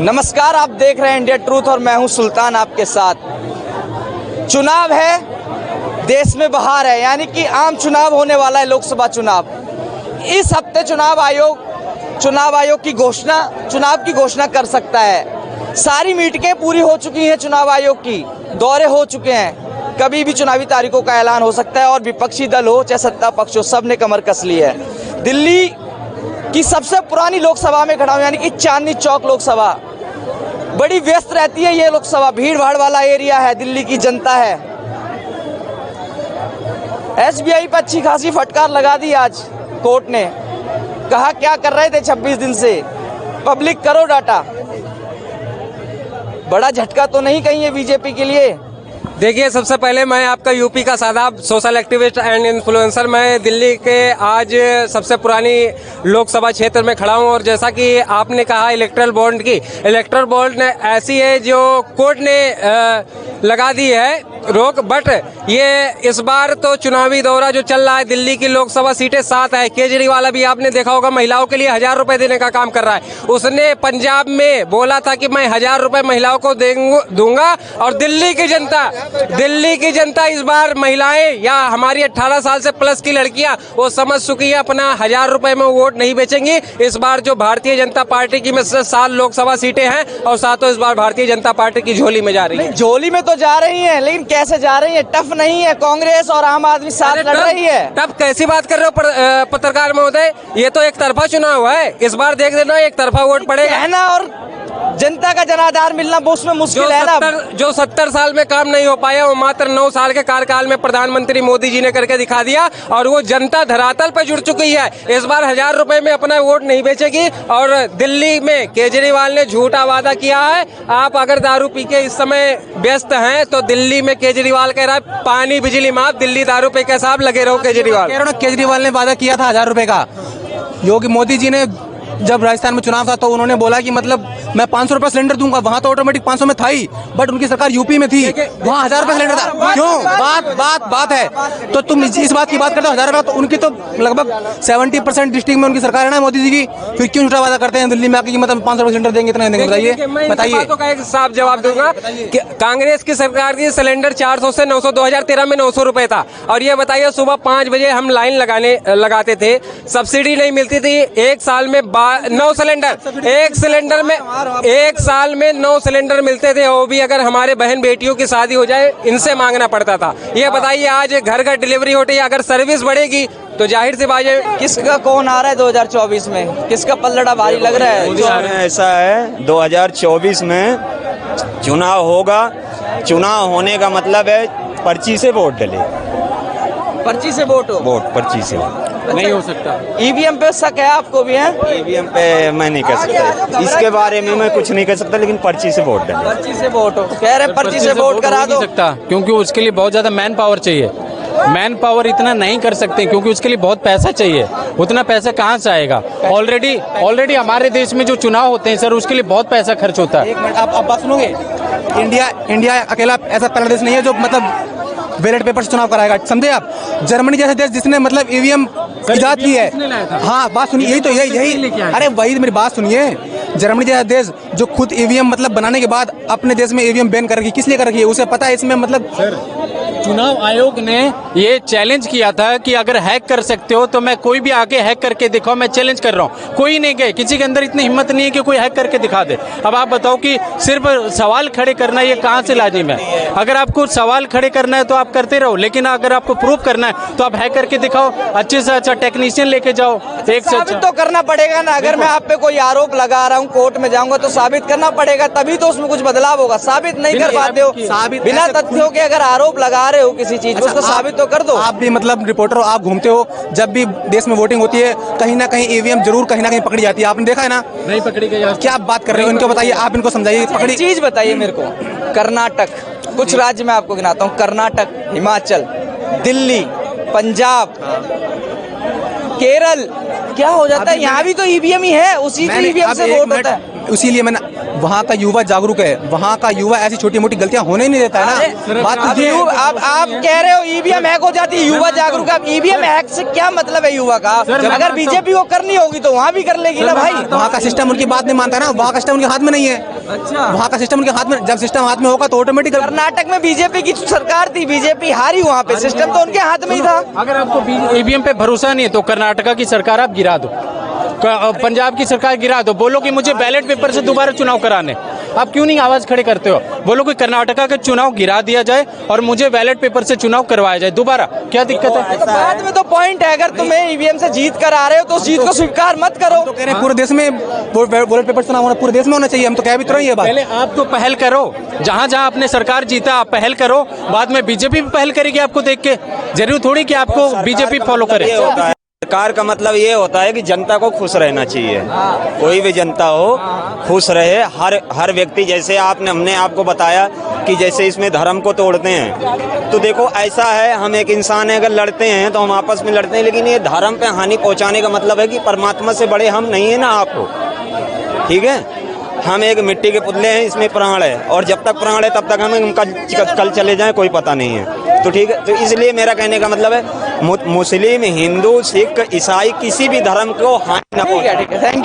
नमस्कार, आप देख रहे हैं इंडिया ट्रूथ और मैं हूं सुल्तान आपके साथ। चुनाव है, देश में बहार है, यानी कि आम चुनाव होने वाला है, लोकसभा चुनाव। इस हफ्ते चुनाव आयोग की घोषणा कर सकता है। सारी मीटिंगें पूरी हो चुकी हैं, चुनाव आयोग की दौरे हो चुके हैं। कभी भी चुनावी तारीखों का ऐलान हो सकता है और विपक्षी दल हो चाहे सत्ता पक्ष हो, सब ने कमर कस ली है। दिल्ली की सबसे पुरानी लोकसभा में खड़ा हूं, यानी कि चांदनी चौक लोकसभा। बड़ी व्यस्त रहती है ये लोकसभा, भीड़ भाड़ वाला एरिया है, दिल्ली की जनता है। एसबीआई पर अच्छी खासी फटकार लगा दी आज कोर्ट ने। कहा क्या कर रहे थे 26 दिन से, पब्लिक करो डाटा। बड़ा झटका तो नहीं कहीं ये बीजेपी के लिए? देखिए, सबसे पहले मैं आपका यूपी का Shadab social activist and influencer. मैं दिल्ली के आज सबसे पुरानी लोकसभा क्षेत्र में खड़ा हूं और जैसा कि आपने कहा इलेक्टोरल बॉन्ड ने ऐसी है जो कोर्ट ने लगा दी है रोक। बट ये इस बार तो चुनावी दौरा जो चल रहा है, दिल्ली की लोकसभा सीटें 7 है। केजरीवाल अभी आपने देखा होगा महिलाओं के लिए 1000 रुपए देने का काम कर रहा है। उसने पंजाब में बोला था कि मैं 1000 रुपए महिलाओं को दूंगा। और दिल्ली की जनता इस बार महिलाएं या हमारी 18 साल से प्लस की लड़कियां वो समझ चुकी है अपना 1000 रुपए में वोट नहीं बेचेंगी। इस बार जो भारतीय जनता पार्टी की में से 7 लोकसभा सीटें हैं और 7 इस बार भारतीय जनता पार्टी की झोली में जा रही है। झोली में तो जा रही है, लेकिन कैसे जा रही है? टफ नहीं है, कांग्रेस और आम आदमी साथ लड़ रही है। टफ कैसी बात कर रहे हो पत्रकार महोदय? ये तो एक तरफा चुनाव है, इस बार देख देना एक तरफा वोट पड़ेगा है ना। और जनता का जनाधार मिलना उसमें मुश्किल है ना। जो 70 साल में काम नहीं हो पाया वो मात्र 9 साल के कार्यकाल में प्रधानमंत्री मोदी जी ने करके दिखा दिया। और वो जनता धरातल पर जुड़ चुकी है। इस बार 1000 रुपए में अपना वोट नहीं बेचेगी। और दिल्ली में केजरीवाल ने झूठा वादा किया है। आप अगर दारू पी के इस समय व्यस्त हैं तो दिल्ली में केजरीवाल कह रहा है पानी बिजली माफ, दिल्ली दारू पे के साहब लगे रहो। केजरीवाल ने वादा किया था 1000 रुपए का। योगी मोदी जी ने जब राजस्थान में चुनाव था तो उन्होंने बोला कि मतलब मैं 500 रुपए सिलेंडर दूंगा। वहां तो ऑटोमेटिक 500 में था ही, बट उनकी सरकार यूपी में थी, वहां 1000 रुपए सिलेंडर था। क्यों? बात है तो तुम इस बात की बात करते हो 1000 रुपए। तो उनकी तो लगभग 70% डिस्ट्रिक्ट में उनकी सरकार है ना मोदी जी की। फिर क्यों झूठा वादा करते हैं दिल्ली में आके कि मतलब 500 रुपए सिलेंडर देंगे, इतना देंगे? बताइए। तो का एक साफ जवाब दूंगा कि कांग्रेस की सरकार की सिलेंडर 400 से 900, 2013 में 900 रुपए था। और ये बताइए सुबह 5 बजे हम लाइन लगाते थे, सब्सिडी नहीं मिलती थी। एक साल में 9 सिलेंडर, एक साल में 9 सिलेंडर मिलते थे। वो भी अगर हमारे बहन बेटियों की शादी हो जाए इनसे मांगना पड़ता था। ये बताइए आज घर घर डिलीवरी होती है। अगर सर्विस बढ़ेगी तो जाहिर सी बात है किसका कौन आ रहा है 2024 में? किसका पल्लड़ा भारी लग रहा है? ऐसा है 2024 में चुनाव होगा। चुनाव होने का मतलब है पर्ची से वोट डले। पर्ची से वोट पर्ची से नहीं हो सकता। ईवीएम पे शक है आपको भी? है ईवीएम पे मैं नहीं कह सकता, इसके बारे में मैं कुछ नहीं कह सकता, लेकिन पर्ची से वोट डले। पर्ची से वोट हो कह रहे, पर्ची से वोट करा दो। सकता क्योंकि उसके लिए बहुत ज्यादा मैन पावर चाहिए। मैन पावर इतना नहीं कर सकते क्योंकि उसके लिए बहुत पैसा चाहिए। उतना पैसा कहाँ से आएगा? ऑलरेडी हमारे देश में जो चुनाव होते हैं सर, उसके लिए बहुत पैसा खर्च होता है। एक मिनट, आप बात सुनोगे? इंडिया अकेला ऐसा पहला देश नहीं है जो मतलब बैलेट पेपर से चुनाव कराएगा, समझे आप? जर्मनी जैसा देश जिसने मतलब ईवीएम इजाद की है। हाँ, बात सुनिए, यही अरे वही मेरी बात सुनिए। जर्मनी जैसा देश जो खुद ईवीएम मतलब बनाने के बाद अपने देश में ईवीएम बैन कर रखी, किस लिए कर रखी है? उसे पता है इसमें मतलब चुनाव आयोग ने ये चैलेंज किया था कि अगर हैक कर सकते हो तो मैं कोई भी आके हैक करके दिखाओ, मैं चैलेंज कर रहा हूँ। कोई नहीं गए, किसी के अंदर इतनी हिम्मत नहीं है कि कोई हैक करके दिखा दे। अब आप बताओ कि सिर्फ सवाल खड़े करना ये कहाँ से लाजिम है? अगर आपको सवाल खड़े करना है तो आप करते रहो, लेकिन अगर आपको प्रूफ करना है तो आप हैक करके दिखाओ। अच्छे से अच्छा टेक्नीशियन लेके जाओ। एक साबित तो करना पड़ेगा ना। अगर मैं आप पे कोई आरोप लगा रहा हूँ, कोर्ट में जाऊंगा तो साबित करना पड़ेगा, तभी तो उसमें कुछ बदलाव होगा। साबित नहीं कर पाते हो, बिना तथ्यों के अगर आरोप लगा रहे हो किसी चीज उसको साबित तो कर दो। आप भी मतलब रिपोर्टर हो, आप घूमते हो, जब भी देश में वोटिंग होती है कहीं ना कहीं ईवीएम जरूर कहीं ना कहीं पकड़ी जाती है। आपने देखा है ना? नहीं पकड़ी गई। क्या आप बात कर रहे हो? इनको बताइए, आप इनको समझाइए। पकड़ी चीज बताइए मेरे को। कर्नाटक, कुछ राज्य में आपको गिनाता हूँ, कर्नाटक, हिमाचल, दिल्ली, पंजाब, केरल, क्या हो जाता है? यहाँ भी तो ईवीएम ही है, उसी ईवीएम से वोट होता है। इसीलिए मैंने वहाँ का युवा जागरूक है, वहाँ का युवा ऐसी छोटी मोटी गलतियां होने ही नहीं देता है ना। बात अब तो ये है। अब आप कह रहे हो ईवीएम हैक हो जाती है, युवा जागरूक। अब ईवीएम हैक से क्या मतलब है युवा का? अगर बीजेपी को करनी होगी तो वहाँ भी कर लेगी ना भाई। वहाँ का सिस्टम उनकी बात नहीं मानता है ना, वहाँ का सिस्टम उनके हाथ में नहीं है। अच्छा, वहाँ का सिस्टम उनके हाथ में, जब सिस्टम हाथ में होगा तो ऑटोमेटिक। कर्नाटक में बीजेपी की सरकार थी, बीजेपी हारी, वहाँ पे सिस्टम तो उनके हाथ में ही था। अगर आपको ईवीएम पे भरोसा नहीं है तो कर्नाटका की सरकार आप गिरा दो, पंजाब की सरकार गिरा दो, बोलो कि मुझे बैलेट पेपर से दोबारा चुनाव कराने। आप क्यों नहीं आवाज खड़े करते हो? बोलो कि कर्नाटका के चुनाव गिरा दिया जाए और मुझे बैलेट पेपर से चुनाव करवाया जाए दोबारा, क्या दिक्कत है? तो बाद में तो पॉइंट है, अगर तुम्हें ईवीएम से जीत कर आ रहे हो तो उस जीत को स्वीकार मत करो। तो कह रहे हैं पूरे देश में बैलेट पेपर चुनाव होना, पूरे देश में होना चाहिए। हम तो कह भी तो रहे हैं ये बात। पहले आप तो पहल करो, जहां जहां आपने सरकार जीता आप पहल करो, बाद में बीजेपी भी पहल करेगी आपको देख के। जरूर थोड़ी कि आपको बीजेपी फॉलो करे। ये होता है, सरकार का मतलब ये होता है कि जनता को खुश रहना चाहिए। कोई भी जनता हो खुश रहे, हर व्यक्ति। जैसे हमने आपको बताया कि जैसे इसमें धर्म को तोड़ते हैं, तो देखो ऐसा है, हम एक इंसान है, अगर लड़ते हैं तो हम आपस में लड़ते हैं, लेकिन ये धर्म पे हानि पहुंचाने का मतलब है कि परमात्मा से बड़े हम नहीं है ना आपको, ठीक है? हम एक मिट्टी के पुतले हैं, इसमें प्राण है, और जब तक प्राण है तब तक हमें कल चले जाएं कोई पता नहीं है। तो ठीक है, तो इसलिए मेरा कहने का मतलब है मुस्लिम, हिंदू, सिख, ईसाई किसी भी धर्म को हानि न पहुंचाए। ठीक है, थैंक यू।